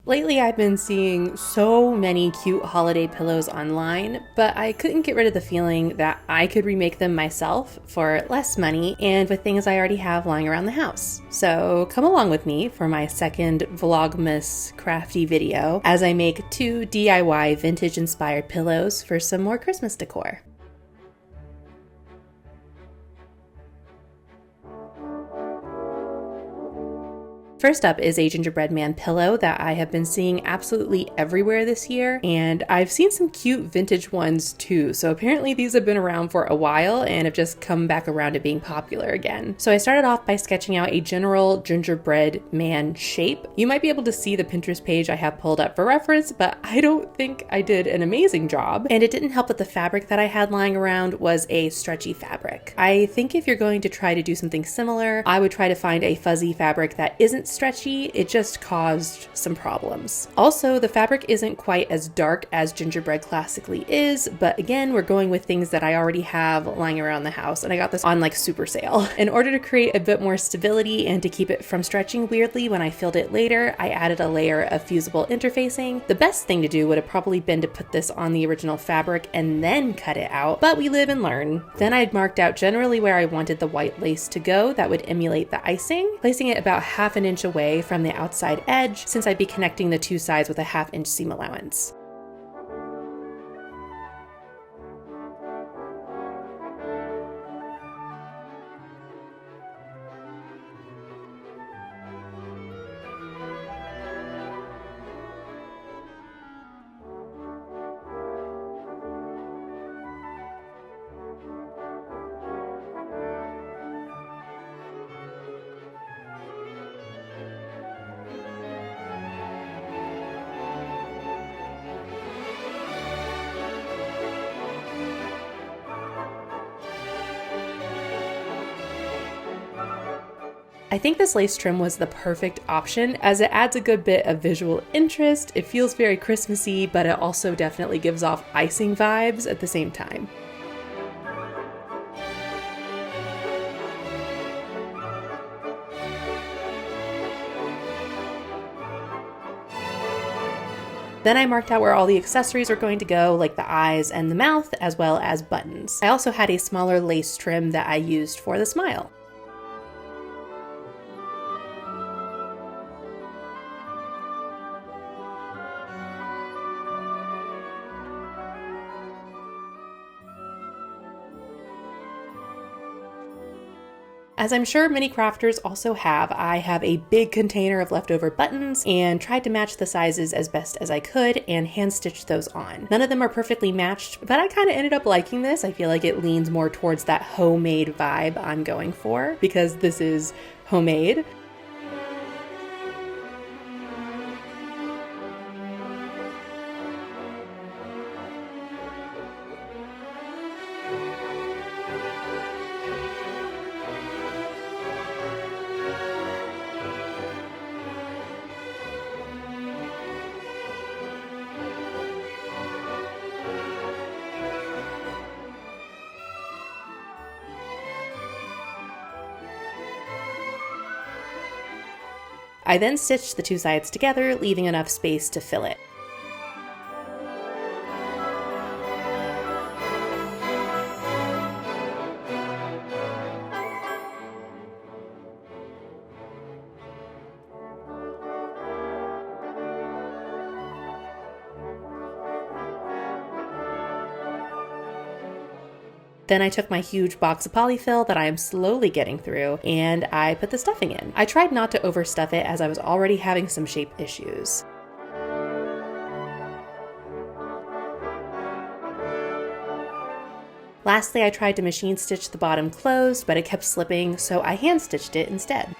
Lately, I've been seeing so many cute holiday pillows online, but I couldn't get rid of the feeling that I could remake them myself for less money and with things I already have lying around the house. So come along with me for my second Vlogmas crafty video as I make 2 DIY vintage-inspired pillows for some more Christmas decor. First up is a gingerbread man pillow that I have been seeing absolutely everywhere this year, and I've seen some cute vintage ones too, so apparently these have been around for a while and have just come back around to being popular again. So I started off by sketching out a general gingerbread man shape. You might be able to see the Pinterest page I have pulled up for reference, but I don't think I did an amazing job, and it didn't help that the fabric that I had lying around was a stretchy fabric. I think if you're going to try to do something similar, I would try to find a fuzzy fabric that isn't stretchy. It just caused some problems. Also, the fabric isn't quite as dark as gingerbread classically is, but again, we're going with things that I already have lying around the house, and I got this on like super sale. In order to create a bit more stability and to keep it from stretching weirdly when I filled it later, I added a layer of fusible interfacing. The best thing to do would have probably been to put this on the original fabric and then cut it out, but we live and learn. Then I'd marked out generally where I wanted the white lace to go that would emulate the icing, placing it about half an inch away from the outside edge since I'd be connecting the 2 sides with a 1/2 inch seam allowance. I think this lace trim was the perfect option as it adds a good bit of visual interest. It feels very Christmassy, but it also definitely gives off icing vibes at the same time. Then I marked out where all the accessories were going to go, like the eyes and the mouth, as well as buttons. I also had a smaller lace trim that I used for the smile. As I'm sure many crafters also have, I have a big container of leftover buttons and tried to match the sizes as best as I could and hand stitched those on. None of them are perfectly matched, but I kind of ended up liking this. I feel like it leans more towards that homemade vibe I'm going for because this is homemade. I then stitched the 2 sides together, leaving enough space to fill it. Then I took my huge box of polyfill that I am slowly getting through, and I put the stuffing in. I tried not to overstuff it as I was already having some shape issues. Lastly, I tried to machine stitch the bottom closed, but it kept slipping, so I hand stitched it instead.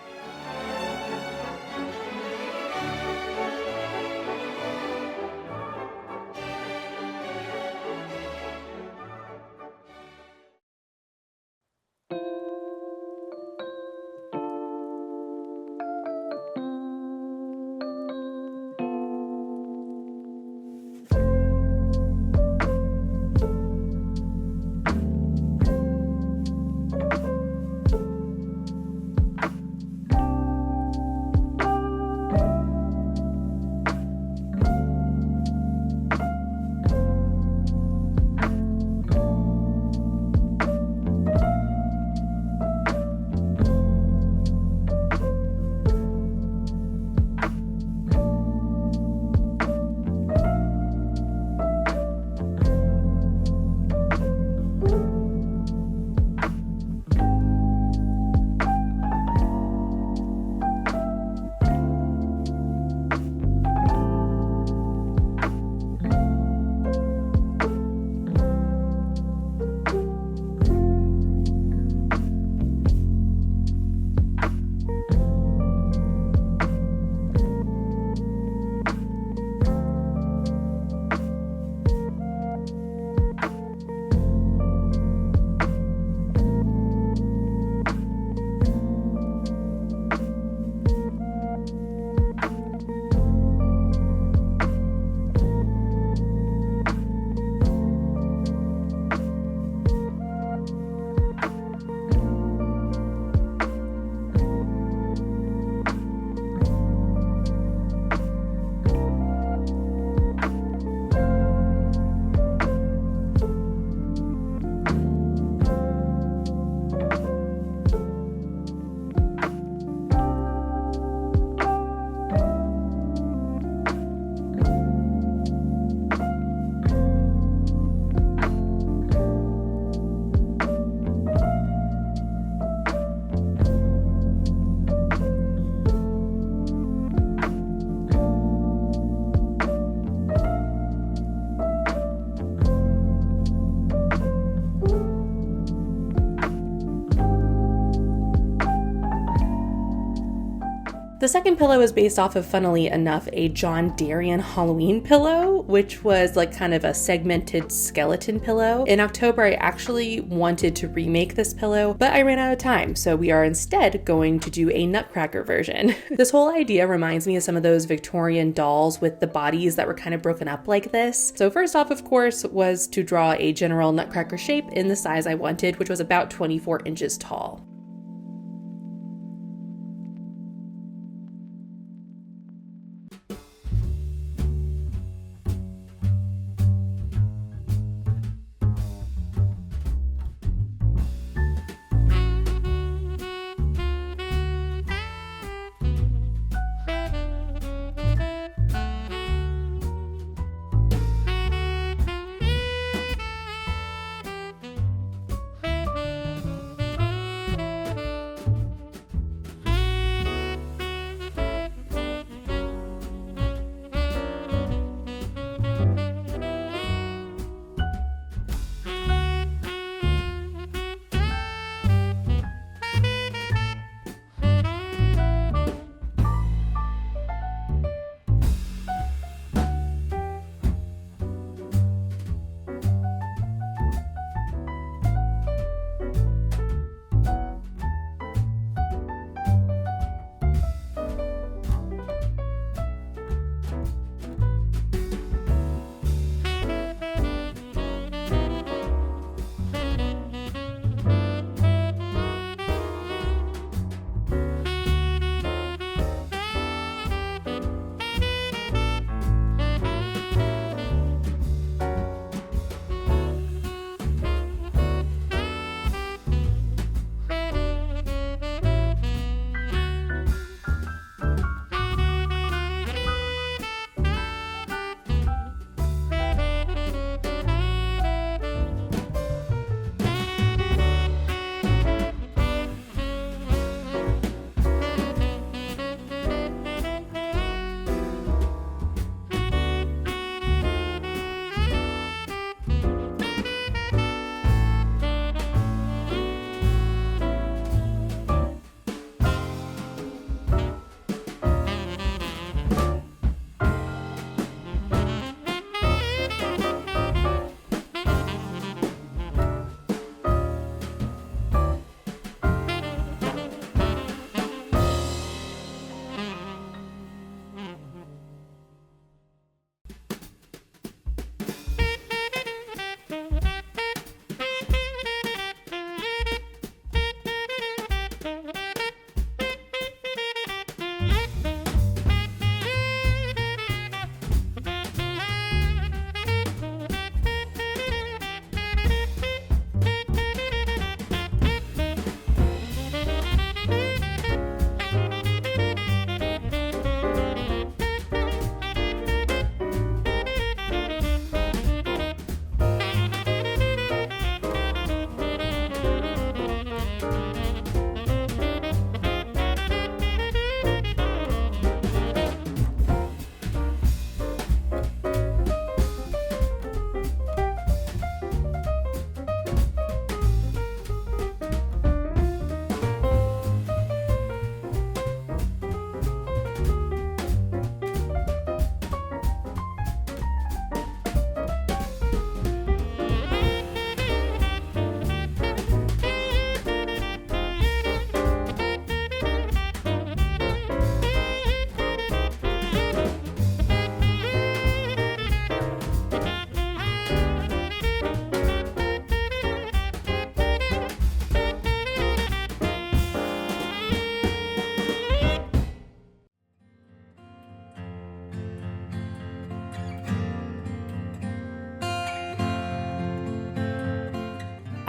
The second pillow is based off of, funnily enough, a John Darien Halloween pillow, which was like kind of a segmented skeleton pillow. In October, I actually wanted to remake this pillow, but I ran out of time, so we are instead going to do a Nutcracker version. This whole idea reminds me of some of those Victorian dolls with the bodies that were kind of broken up like this. So first off, of course, was to draw a general Nutcracker shape in the size I wanted, which was about 24 inches tall.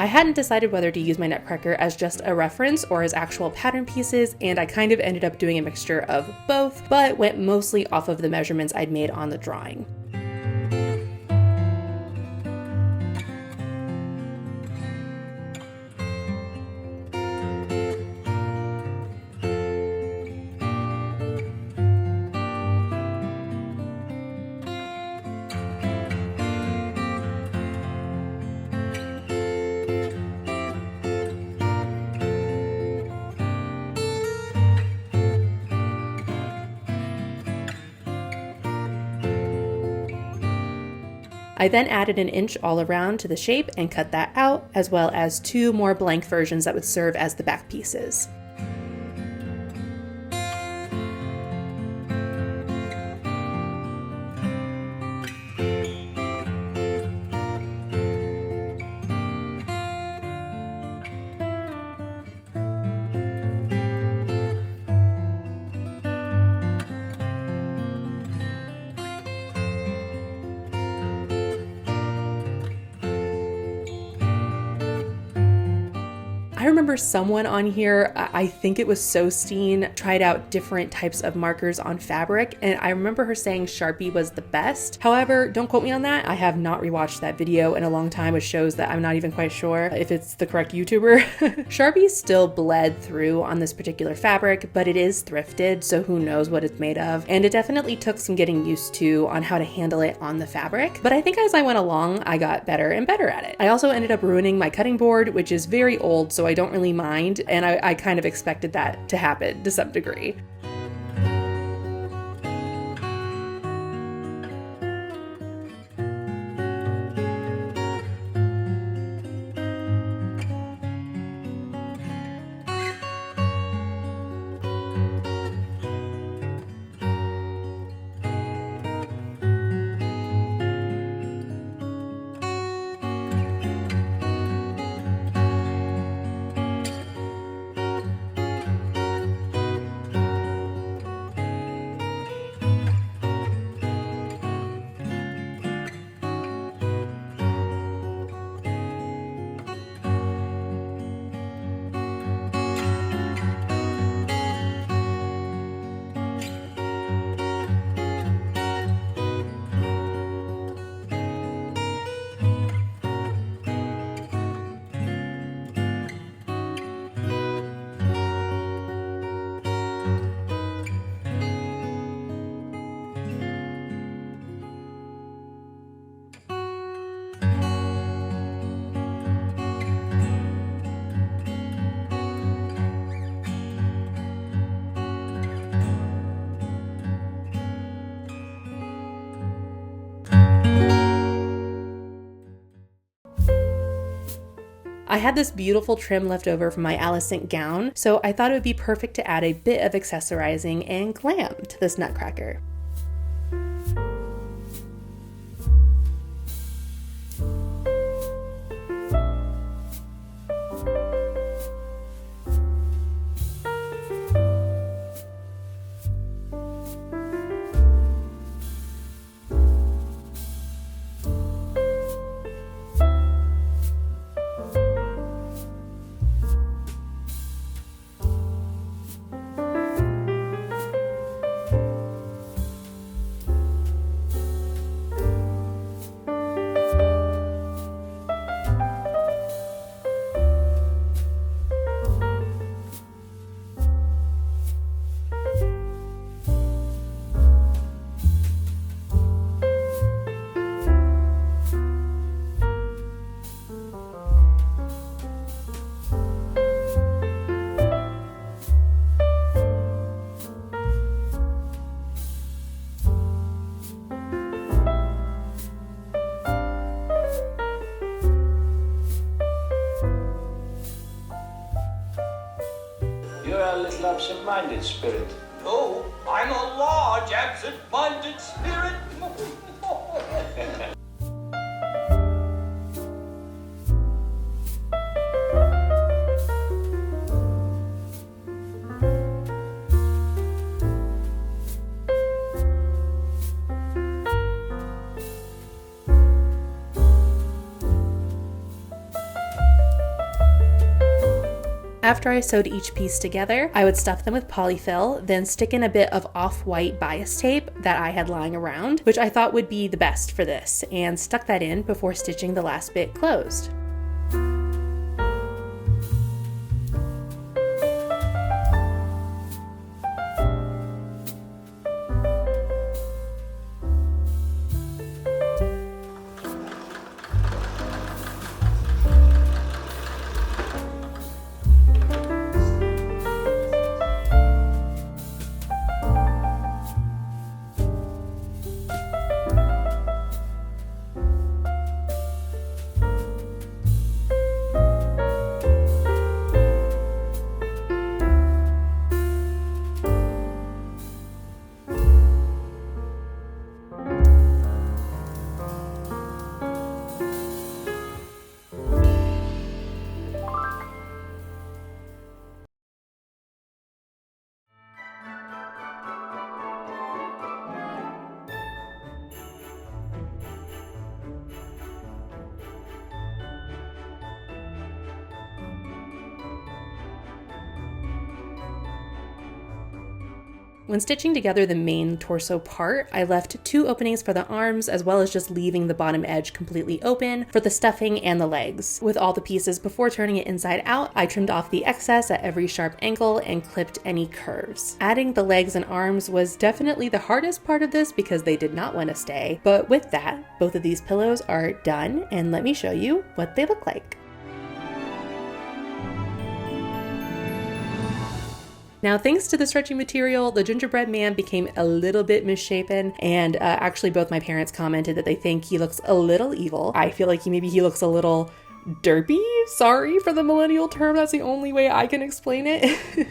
I hadn't decided whether to use my Nutcracker as just a reference or as actual pattern pieces, and I kind of ended up doing a mixture of both, but went mostly off of the measurements I'd made on the drawing. I then added an inch all around to the shape and cut that out, as well as 2 more blank versions that would serve as the back pieces. I remember someone on here, I think it was Sosteen, tried out different types of markers on fabric, and I remember her saying Sharpie was the best. However, don't quote me on that. I have not rewatched that video in a long time, which shows that I'm not even quite sure if it's the correct YouTuber. Sharpie still bled through on this particular fabric, but it is thrifted, so who knows what it's made of. And it definitely took some getting used to on how to handle it on the fabric. But I think as I went along, I got better and better at it. I also ended up ruining my cutting board, which is very old, so I don't really mind, and I kind of expected that to happen to some degree. I had this beautiful trim left over from my Alicent gown, so I thought it would be perfect to add a bit of accessorizing and glam to this Nutcracker. You're a little absent-minded spirit. No, I'm a large absent-minded spirit. After I sewed each piece together, I would stuff them with polyfill, then stick in a bit of off-white bias tape that I had lying around, which I thought would be the best for this, and stuck that in before stitching the last bit closed. When stitching together the main torso part, I left 2 openings for the arms as well as just leaving the bottom edge completely open for the stuffing and the legs. With all the pieces before turning it inside out, I trimmed off the excess at every sharp angle and clipped any curves. Adding the legs and arms was definitely the hardest part of this because they did not want to stay, but with that, both of these pillows are done, and let me show you what they look like. Now, thanks to the stretching material, the gingerbread man became a little bit misshapen, and actually both my parents commented that they think he looks a little evil. I feel like maybe he looks a little derpy. Sorry for the millennial term, that's the only way I can explain it.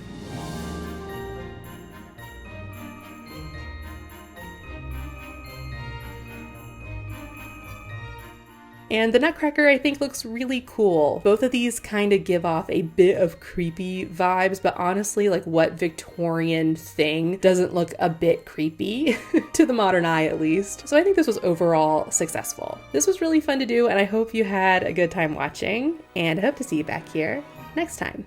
And the Nutcracker, I think, looks really cool. Both of these kind of give off a bit of creepy vibes, but honestly, like, what Victorian thing doesn't look a bit creepy to the modern eye, at least? So I think this was overall successful. This was really fun to do, and I hope you had a good time watching, and I hope to see you back here next time.